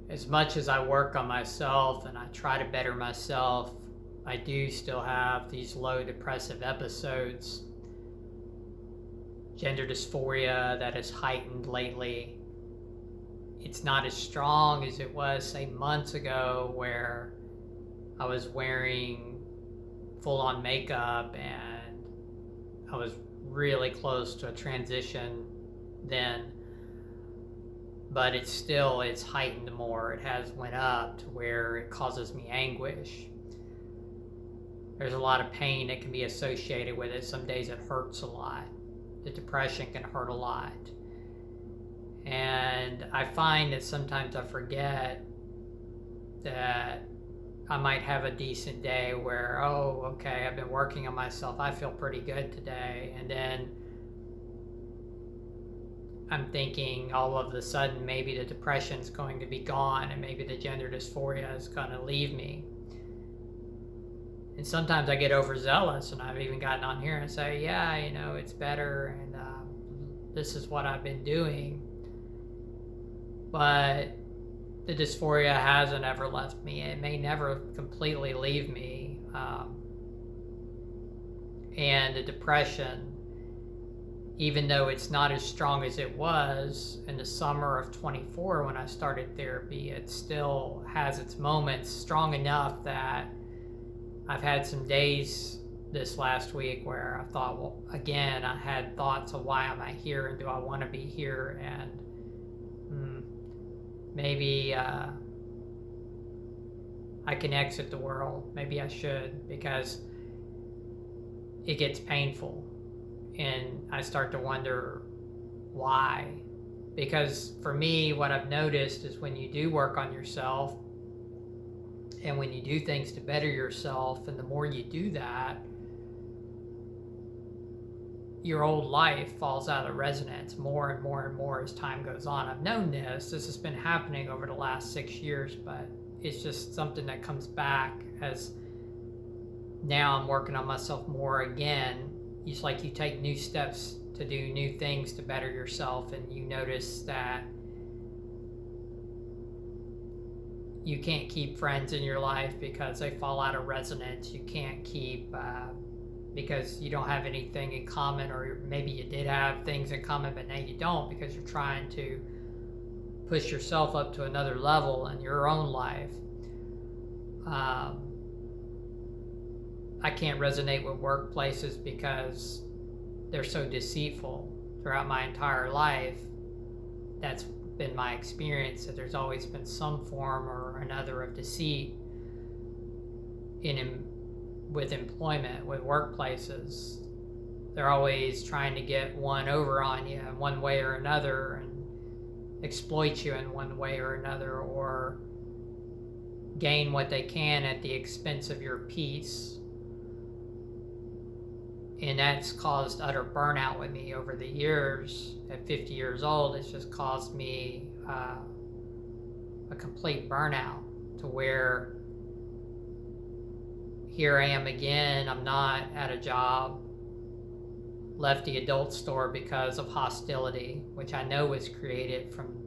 as much as I work on myself and I try to better myself, I do still have these low depressive episodes. Gender dysphoria that has heightened lately. It's not as strong as it was, say, months ago, where I was wearing full-on makeup and I was really close to a transition then. But it's heightened more. It has went up to where it causes me anguish. There's a lot of pain that can be associated with it. Some days it hurts a lot. The depression can hurt a lot. And I find that sometimes I forget that I might have a decent day where, oh, okay, I've been working on myself. I feel pretty good today. And then I'm thinking all of a sudden maybe the depression's going to be gone and maybe the gender dysphoria is going to leave me. And sometimes I get overzealous, and I've even gotten on here and say, yeah, it's better, and this is what I've been doing. But the dysphoria hasn't ever left me. It may never completely leave me. And the depression, even though it's not as strong as it was in the summer of 24 when I started therapy, it still has its moments, strong enough that I've had some days this last week where I thought, well, again, I had thoughts of why am I here and do I want to be here, and maybe I can exit the world. Maybe I should, because it gets painful. And I start to wonder why. Because for me, what I've noticed is when you do work on yourself and when you do things to better yourself, and the more you do that, your old life falls out of resonance more and more and more as time goes on. I've known this has been happening over the last 6 years, but it's just something that comes back as now I'm working on myself more again. It's like you take new steps to do new things to better yourself, and you notice that you can't keep friends in your life because they fall out of resonance. You can't keep because you don't have anything in common, or maybe you did have things in common but now you don't, because you're trying to push yourself up to another level in your own life. I can't resonate with workplaces because they're so deceitful. Throughout my entire life, that's been my experience, that there's always been some form or another of deceit with employment, with workplaces. They're always trying to get one over on you in one way or another, and exploit you in one way or another, or gain what they can at the expense of your peace. And that's caused utter burnout with me over the years. At 50 years old, it's just caused me a complete burnout, to where here I am again. I'm not at a job. Left the adult store because of hostility, which I know was created from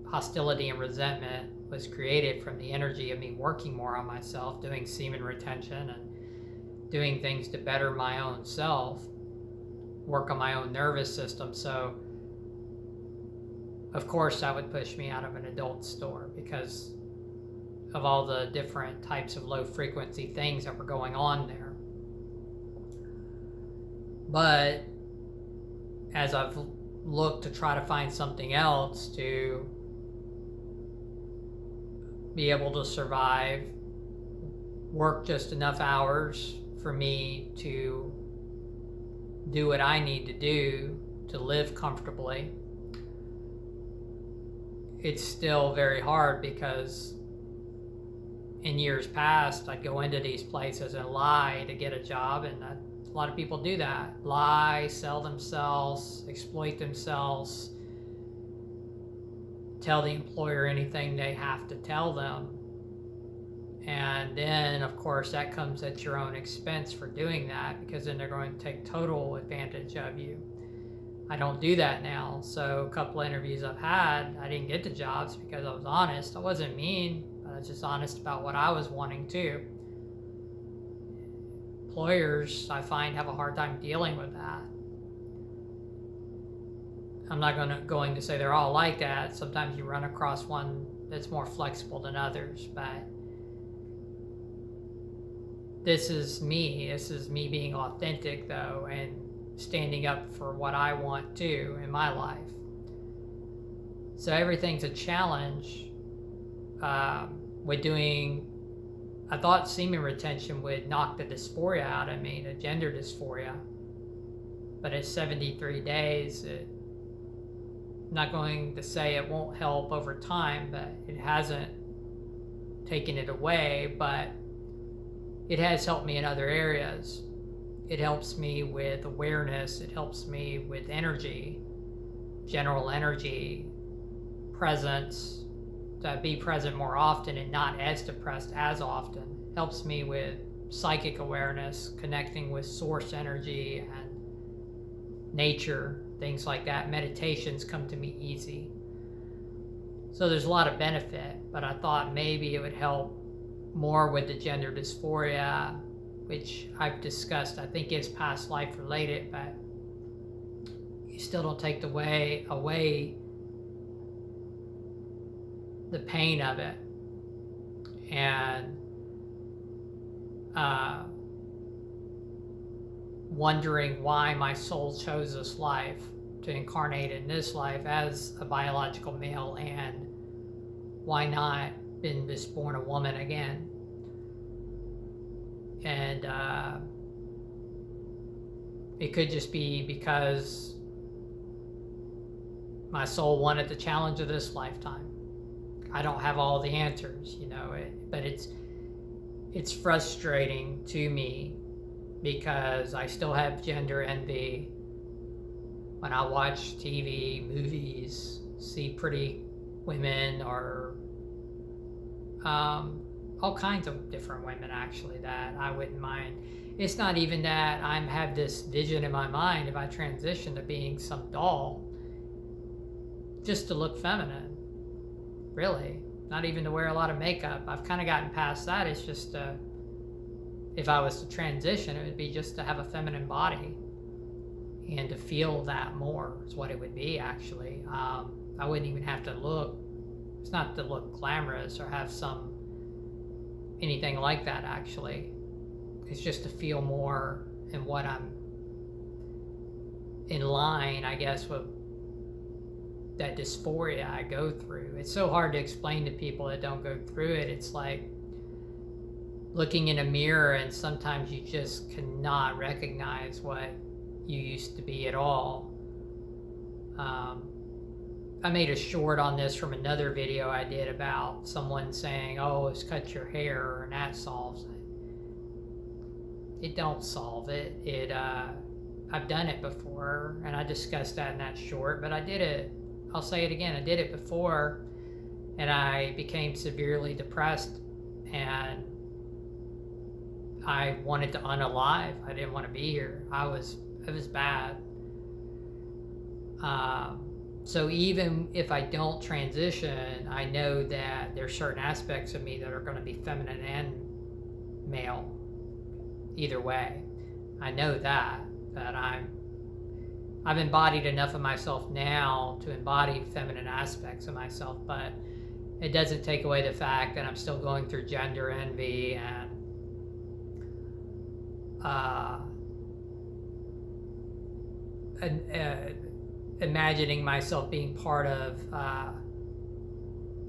hostility, and resentment was created from the energy of me working more on myself, doing semen retention and doing things to better my own self, work on my own nervous system. So of course that would push me out of an adult store because of all the different types of low frequency things that were going on there. But as I've looked to try to find something else to be able to survive, work just enough hours for me to do what I need to do to live comfortably, it's still very hard, because in years past I'd go into these places and lie to get a job, and a lot of people do that. Lie, sell themselves, exploit themselves, tell the employer anything they have to tell them. And then, of course, that comes at your own expense for doing that, because then they're going to take total advantage of you. I don't do that now. So a couple of interviews I've had, I didn't get the jobs because I was honest. I wasn't mean, but I was just honest about what I was wanting too. Employers, I find, have a hard time dealing with that. I'm not going to say they're all like that. Sometimes you run across one that's more flexible than others, but this is me. This is me being authentic, though, and standing up for what I want too in my life. So everything's a challenge. With doing, I thought semen retention would knock the dysphoria out of me, the gender dysphoria. But at 73 days, I'm not going to say it won't help over time, but it hasn't taken it away, but it has helped me in other areas. It helps me with awareness. It helps me with energy, general energy, presence, to be present more often and not as depressed as often. Helps me with psychic awareness, connecting with source energy and nature, things like that. Meditations come to me easy. So there's a lot of benefit, but I thought maybe it would help more with the gender dysphoria, which I've discussed, I think is past life related, but you still don't take away the pain of it. And wondering why my soul chose this life to incarnate in this life as a biological male, and why not been just born a woman again. And it could just be because my soul wanted the challenge of this lifetime. I don't have all the answers, but it's frustrating to me because I still have gender envy when I watch TV, movies, see pretty women or all kinds of different women actually that I wouldn't mind. It's not even that I have this vision in my mind if I transition to being some doll just to look feminine, really. Not even to wear a lot of makeup. I've kind of gotten past that. It's just if I was to transition, it would be just to have a feminine body and to feel that more is what it would be actually. I wouldn't even have to look, it's not to look glamorous or have anything like that actually. It's just to feel more in what I'm in line, I guess, with that dysphoria I go through. It's so hard to explain to people that don't go through it. It's like looking in a mirror and sometimes you just cannot recognize what you used to be at all. I made a short on this from another video I did about someone saying, oh, let's cut your hair and that solves it. It don't solve it. I've done it before and I discussed that in that short, but I did it. I'll say it again. I did it before and I became severely depressed and I wanted to unalive. I didn't want to be here. It was bad. So even if I don't transition, I know that there's certain aspects of me that are going to be feminine and male. Either way, I know that I've embodied enough of myself now to embody feminine aspects of myself, but it doesn't take away the fact that I'm still going through gender envy and imagining myself being part of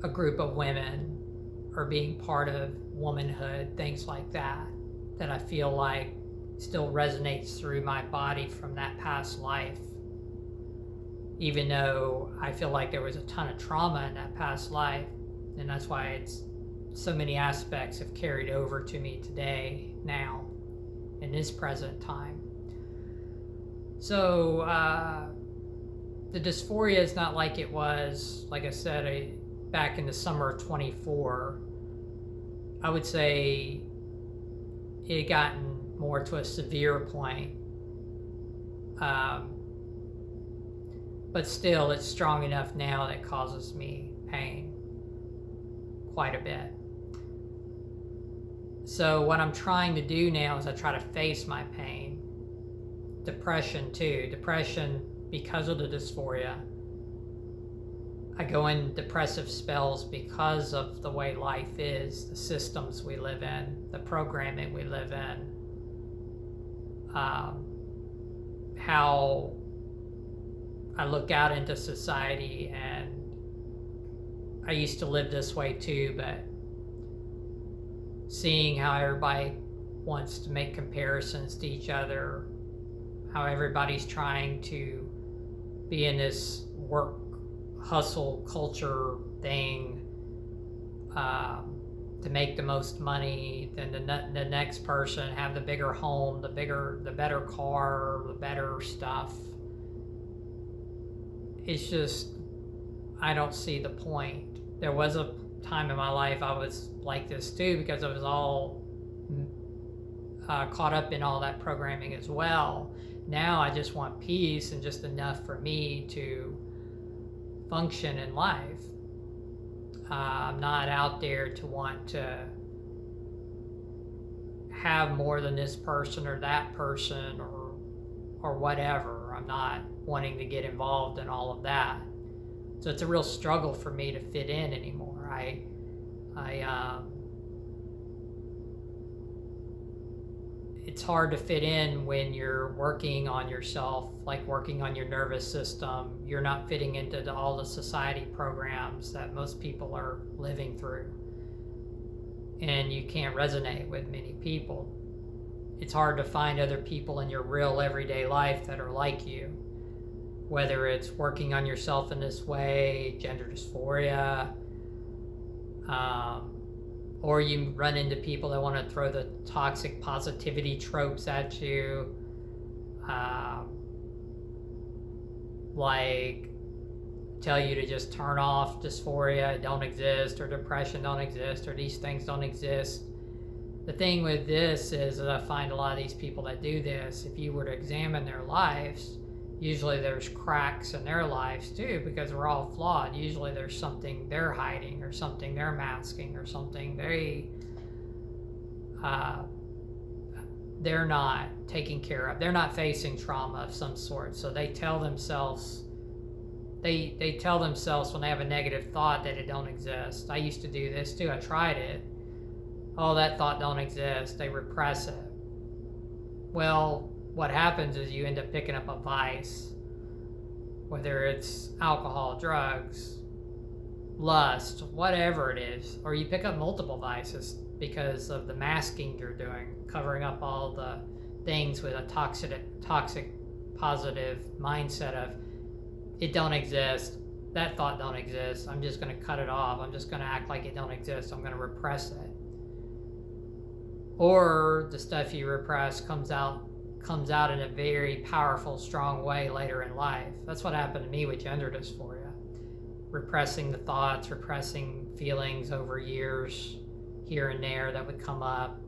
a group of women or being part of womanhood, things like that I feel like still resonates through my body from that past life. Even though I feel like there was a ton of trauma in that past life, and that's why it's so many aspects have carried over to me today, now, in this present time. So the dysphoria is not like it was, like I said, back in the summer of 24. I would say it had gotten more to a severe point but still it's strong enough now that causes me pain quite a bit. So what I'm trying to do now is I try to face my pain. Depression too. Depression, because of the dysphoria, I go in depressive spells because of the way life is, the systems we live in, the programming we live in, how I look out into society, and I used to live this way too, but seeing how everybody wants to make comparisons to each other, how everybody's trying to be in this work hustle culture thing to make the most money than the next person, have the bigger home, the better car, the better stuff. It's just, I don't see the point. There was a time in my life I was like this too, because I was all caught up in all that programming as well. Now I just want peace and just enough for me to function in life. I'm not out there to want to have more than this person or that person or whatever. I'm not wanting to get involved in all of that. So it's a real struggle for me to fit in anymore. It's hard to fit in when you're working on yourself, like working on your nervous system. You're not fitting into all the society programs that most people are living through. And you can't resonate with many people. It's hard to find other people in your real everyday life that are like you. Whether it's working on yourself in this way, gender dysphoria, or you run into people that want to throw the toxic positivity tropes at you, like tell you to just turn off dysphoria, it don't exist, or depression don't exist, or these things don't exist. The thing with this is that I find a lot of these people that do this, if you were to examine their lives, usually there's cracks in their lives too, because we're all flawed. Usually there's something they're hiding, or something they're masking, or something they're not taking care of. They're not facing trauma of some sort. So they tell themselves, they tell themselves when they have a negative thought that it don't exist. I used to do this too. I tried it. Oh, that thought don't exist. They repress it. Well, what happens is you end up picking up a vice, whether it's alcohol, drugs, lust, whatever it is, or you pick up multiple vices because of the masking you're doing, covering up all the things with a toxic positive mindset of it don't exist, that thought don't exist, I'm just going to cut it off, I'm just going to act like it don't exist, I'm going to repress it. Or the stuff you repress comes out in a very powerful, strong way later in life. That's what happened to me with gender dysphoria. Repressing the thoughts, repressing feelings over years, here and there, that would come up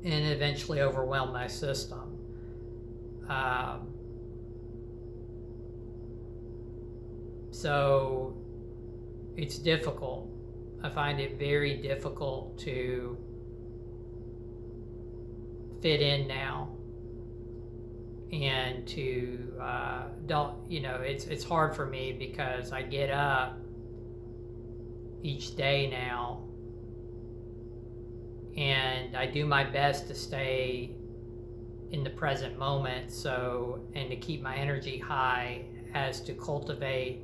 and eventually overwhelm my system. So it's difficult. I find it very difficult to fit in now, and to it's hard for me because I get up each day now and I do my best to stay in the present moment, and to keep my energy high, as to cultivate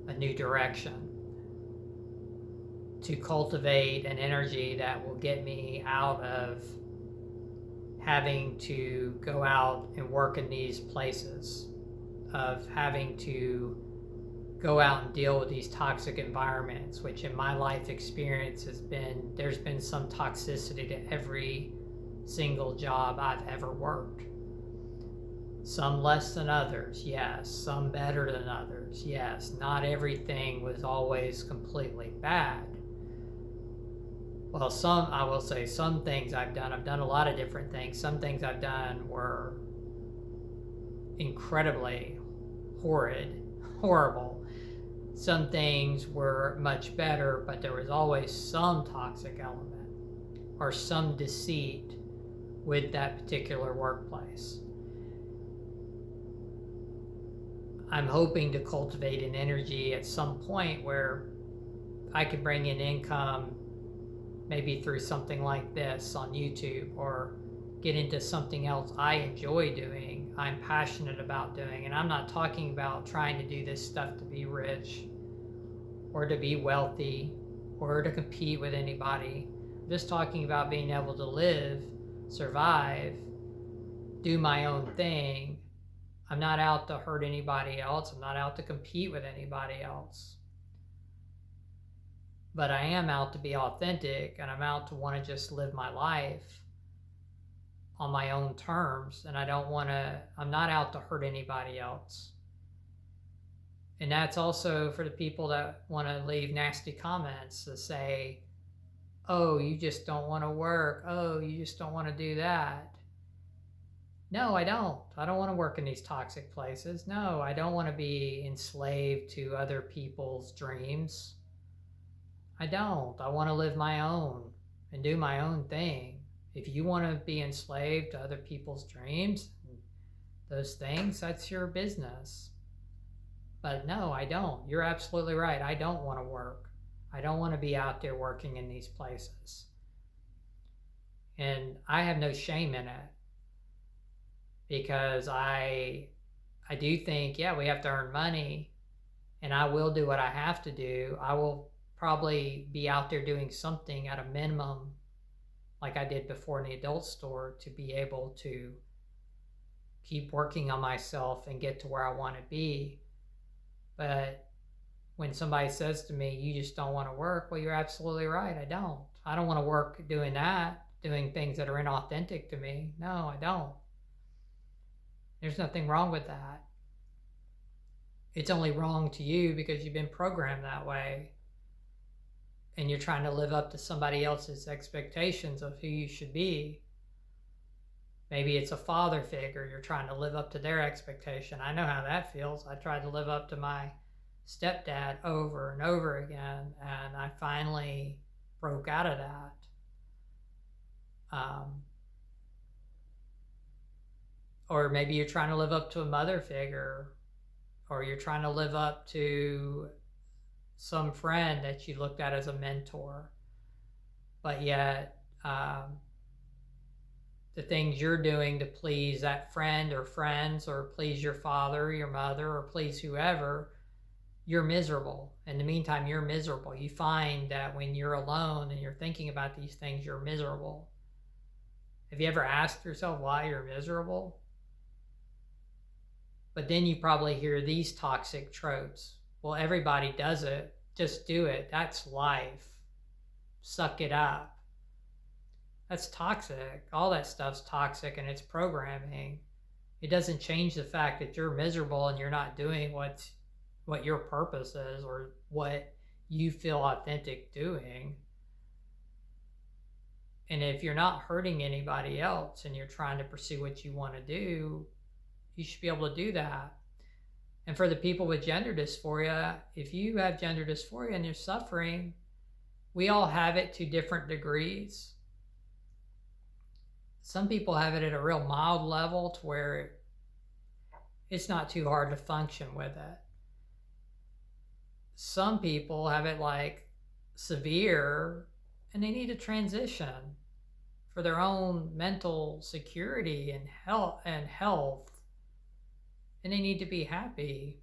a new direction, to cultivate an energy that will get me out of having to go out and work in these places, of having to go out and deal with these toxic environments, which in my life experience there's been some toxicity to every single job I've ever worked. Some less than others, yes. Some better than others, yes. Not everything was always completely bad. Well, I will say some things I've done a lot of different things. Some things I've done were incredibly horrible. Some things were much better, but there was always some toxic element or some deceit with that particular workplace. I'm hoping to cultivate an energy at some point where I could bring in income, maybe through something like this on YouTube, or get into something else I enjoy doing, I'm passionate about doing. And I'm not talking about trying to do this stuff to be rich or to be wealthy or to compete with anybody. I'm just talking about being able to live, survive, do my own thing. I'm not out to hurt anybody else. I'm not out to compete with anybody else. But I am out to be authentic, and I'm out to want to just live my life on my own terms. And I'm not out to hurt anybody else. And that's also for the people that want to leave nasty comments to say, oh, you just don't want to work. Oh, you just don't want to do that. No, I don't. I don't want to work in these toxic places. No, I don't want to be enslaved to other people's dreams. I don't. I want to live my own and do my own thing. If you want to be enslaved to other people's dreams, those things, that's your business. But no, I don't. You're absolutely right. I don't want to work. I don't want to be out there working in these places. And I have no shame in it, because I do think, yeah, we have to earn money, and I will do what I have to do. I will probably be out there doing something at a minimum, like I did before in the adult store, to be able to keep working on myself and get to where I want to be. But when somebody says to me, you just don't want to work, well, you're absolutely right. I don't. I don't want to work doing that, doing things that are inauthentic to me. No, I don't. There's nothing wrong with that. It's only wrong to you because you've been programmed that way, and you're trying to live up to somebody else's expectations of who you should be. Maybe it's a father figure. You're trying to live up to their expectation. I know how that feels. I tried to live up to my stepdad over and over again, and I finally broke out of that. Or maybe you're trying to live up to a mother figure, or you're trying to live up to some friend that you looked at as a mentor, but yet the things you're doing to please that friend or friends, or please your father or your mother, or please whoever, you're miserable. In the meantime, you're miserable. You find that when you're alone and you're thinking about these things, you're miserable. Have you ever asked yourself why you're miserable? But then you probably hear these toxic tropes. Well, everybody does it. Just do it. That's life. Suck it up. That's toxic. All that stuff's toxic, and it's programming. It doesn't change the fact that you're miserable and you're not doing what your purpose is, or what you feel authentic doing. And if you're not hurting anybody else and you're trying to pursue what you want to do, you should be able to do that. And for the people with gender dysphoria, if you have gender dysphoria and you're suffering, we all have it to different degrees. Some people have it at a real mild level to where it's not too hard to function with it. Some people have it like severe, and they need a transition for their own mental security and health, and they need to be happy.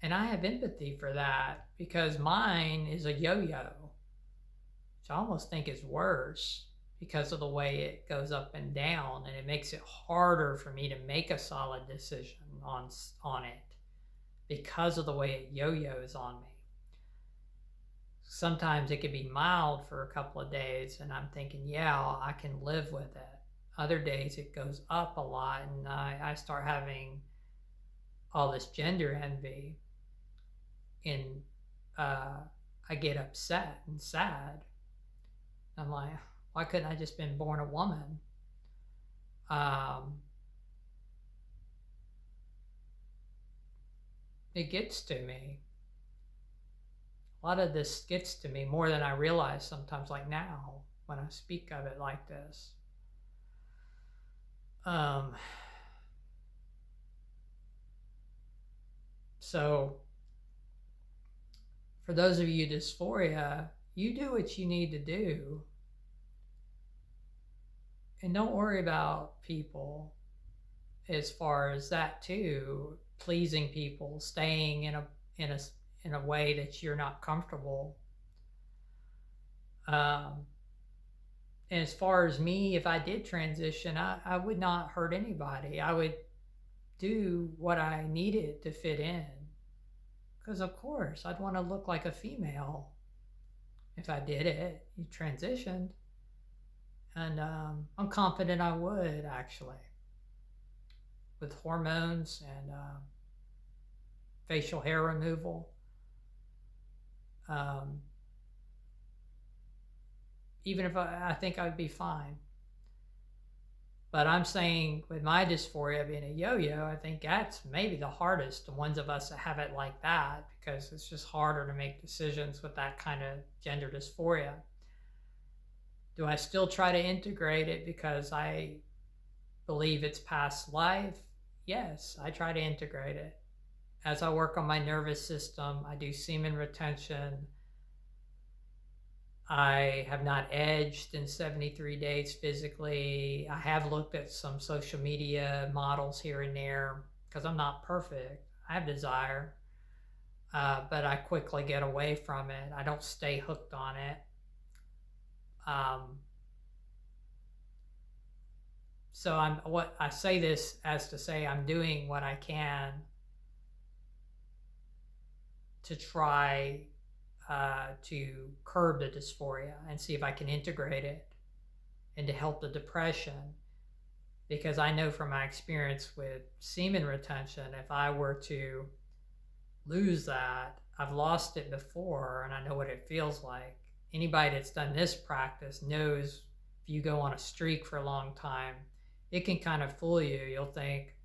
And I have empathy for that, because mine is a yo-yo, which I almost think is worse because of the way it goes up and down, and it makes it harder for me to make a solid decision on it because of the way it yo-yos on me. Sometimes it can be mild for a couple of days, and I'm thinking, yeah, I can live with it. Other days it goes up a lot, and I start having all this gender envy, and I get upset and sad. I'm like, why couldn't I just been born a woman? it gets to me. A lot of this gets to me more than I realize sometimes, like now when I speak of it like this. So for those of you dysphoria, you do what you need to do, and don't worry about people as far as that too, pleasing people, staying in a in a way that you're not comfortable. And as far as me, if I did transition, I would not hurt anybody. I would do what I needed to fit in. Because, of course, I'd want to look like a female if I did it. You transitioned. And I'm confident I would, actually. With hormones and facial hair removal. Even if I think I'd be fine. But I'm saying with my dysphoria being a yo-yo, I think that's maybe the hardest, the ones of us that have it like that, because it's just harder to make decisions with that kind of gender dysphoria. Do I still try to integrate it because I believe it's past life? Yes, I try to integrate it. As I work on my nervous system, I do semen retention. I have not edged in 73 days physically. I have looked at some social media models here and there because I'm not perfect. I have desire, but I quickly get away from it. I don't stay hooked on it. So I say this as to say I'm doing what I can to try to curb the dysphoria and see if I can integrate it and to help the depression. Because I know from my experience with semen retention, if I were to lose that, I've lost it before and I know what it feels like. Anybody that's done this practice knows if you go on a streak for a long time, it can kind of fool you. You'll think,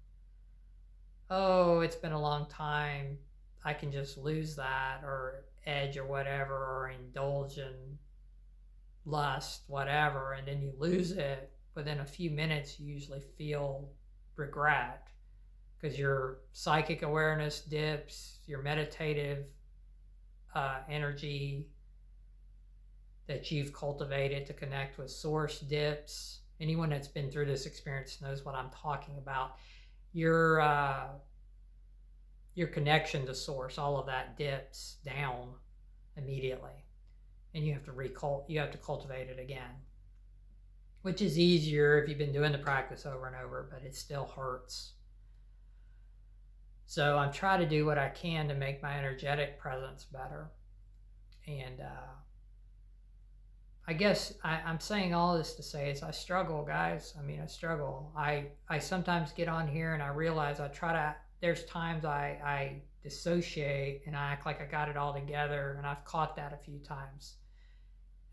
oh, it's been a long time, I can just lose that, or edge or whatever, or indulge in lust, whatever, and then you lose it. Within a few minutes, you usually feel regret because your psychic awareness dips, your meditative energy that you've cultivated to connect with source dips. Anyone that's been through this experience knows what I'm talking about. Your connection to source, all of that dips down immediately, and you have to cultivate it again, which is easier if you've been doing the practice over and over, but it still hurts. So I'm trying to do what I can to make my energetic presence better. And I guess I'm saying all this to say is I struggle, guys. I mean, I struggle. I sometimes get on here and I realize there's times I dissociate and I act like I got it all together, and I've caught that a few times.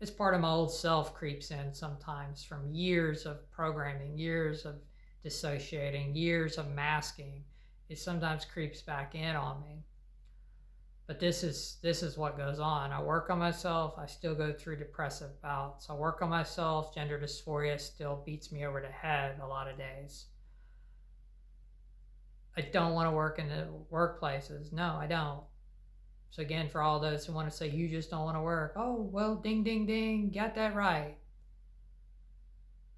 This part of my old self creeps in sometimes from years of programming, years of dissociating, years of masking. It sometimes creeps back in on me. But this is what goes on. I work on myself. I still go through depressive bouts. I work on myself. Gender dysphoria still beats me over the head a lot of days. I don't want to work in the workplaces. No, I don't. So again, for all those who want to say you just don't want to work, oh well, ding ding ding, got that right.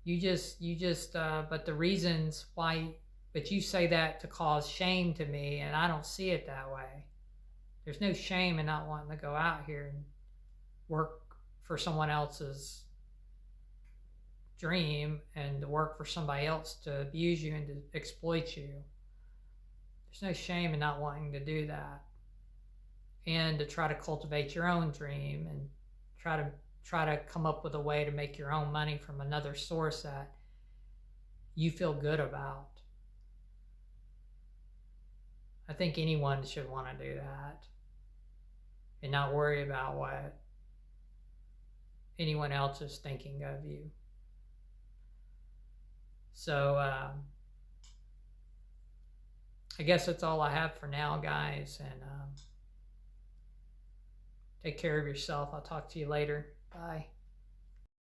But the reasons why, but you say that to cause shame to me, and I don't see it that way. There's no shame in not wanting to go out here and work for someone else's dream and to work for somebody else to abuse you and to exploit you. There's no shame in not wanting to do that, and to try to cultivate your own dream and try to come up with a way to make your own money from another source that you feel good about. I think anyone should want to do that and not worry about what anyone else is thinking of you. So I guess that's all I have for now, guys. And take care of yourself. I'll talk to you later. Bye.